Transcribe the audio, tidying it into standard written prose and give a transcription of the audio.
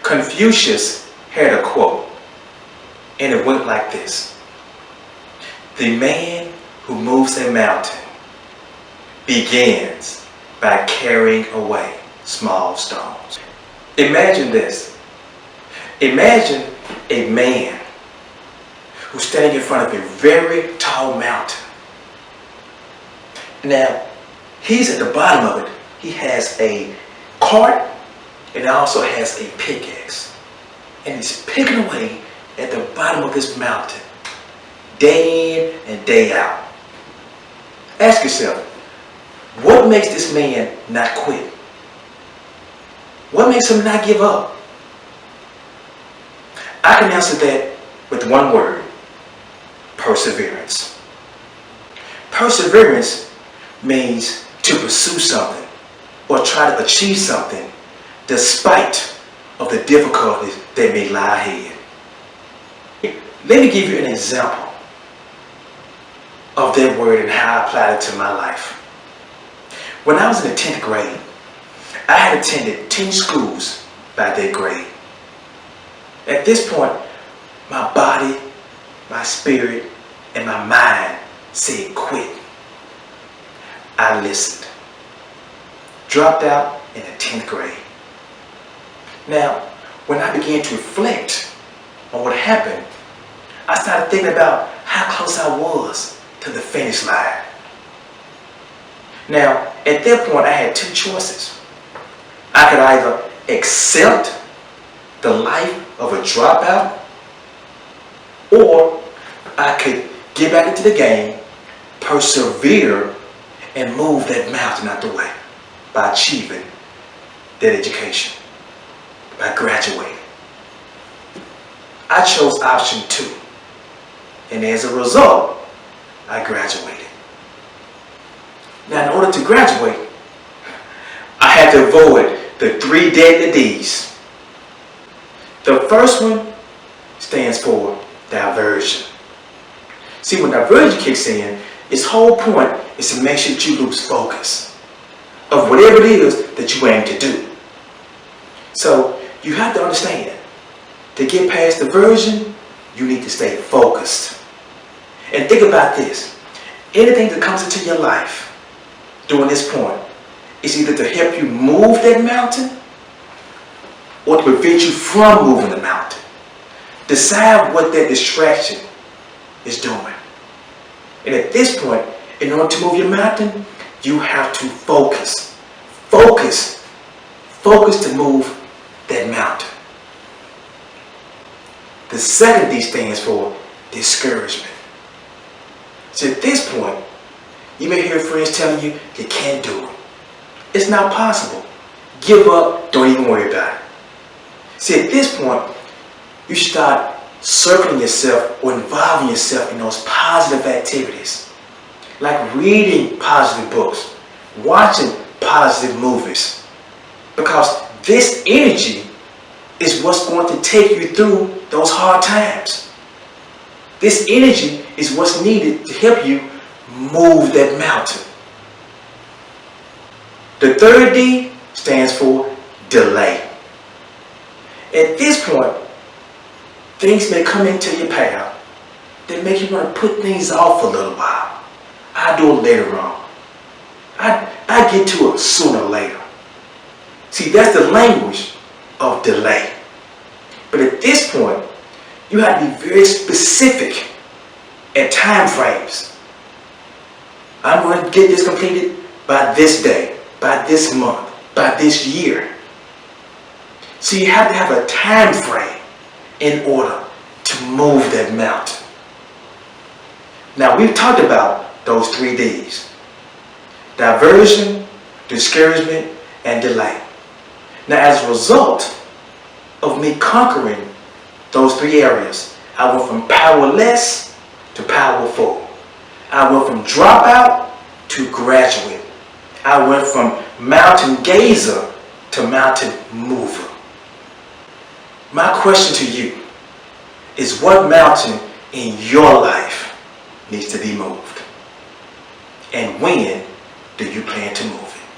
Confucius had a quote, and it went like this: "The man who moves a mountain begins by carrying away small stones." Imagine this. Imagine a man who's standing in front of a very tall mountain. Now, he's at the bottom of it. He has a cart and also has a pickaxe. And he's picking away at the bottom of this mountain, day in and day out. Ask yourself, what makes this man not quit? What makes him not give up? I can answer that with one word: perseverance. Perseverance means to pursue something or try to achieve something despite of the difficulties that may lie ahead. Let me give you an example of that word and how I applied it to my life. When I was in the 10th grade, I had attended 10 schools by that grade. At this point, my body, my spirit, and my mind said quit. I listened. Dropped out in the 10th grade. Now, when I began to reflect on what happened, I started thinking about how close I was to the finish line. Now, at that point, I had two choices. I could either accept the life of a dropout, or I could get back into the game, persevere, and move that mountain out the way by achieving that education, by graduating. I chose option 2, and as a result, I graduated. Now, in order to graduate, I had to avoid the 3 deadly D's. The first one stands for diversion. See, when diversion kicks in, its whole point is to make sure that you lose focus of whatever it is that you aim to do. So you have to understand, to get past diversion, you need to stay focused. And think about this. Anything that comes into your life during this point is either to help you move that mountain or to prevent you from moving the mountain. Decide what that distraction is doing. And at this point, in order to move your mountain, you have to focus. Focus. Focus to move that mountain. The second D stands for discouragement. So at this point, you may hear friends telling you can't do it. It's not possible. Give up, don't even worry about it. See, at this point, you start circling yourself or involving yourself in those positive activities, like reading positive books, watching positive movies, because this energy is what's going to take you through those hard times. This energy is what's needed to help you move that mountain. The third D stands for delay. At this point, things may come into your path that make you want to put things off a little while. I'll do it later on. I get to it sooner or later. See, that's the language of delay. But at this point, you have to be very specific at time frames. I'm going to get this completed by this day, by this month, by this year. So you have to have a time frame in order to move that mountain. Now, we've talked about those 3 D's: diversion, discouragement, and delay. Now, as a result of me conquering those 3 areas, I went from powerless to powerful. I went from dropout to graduate. I went from mountain gazer to mountain mover. My question to you is, what mountain in your life needs to be moved? And when do you plan to move it?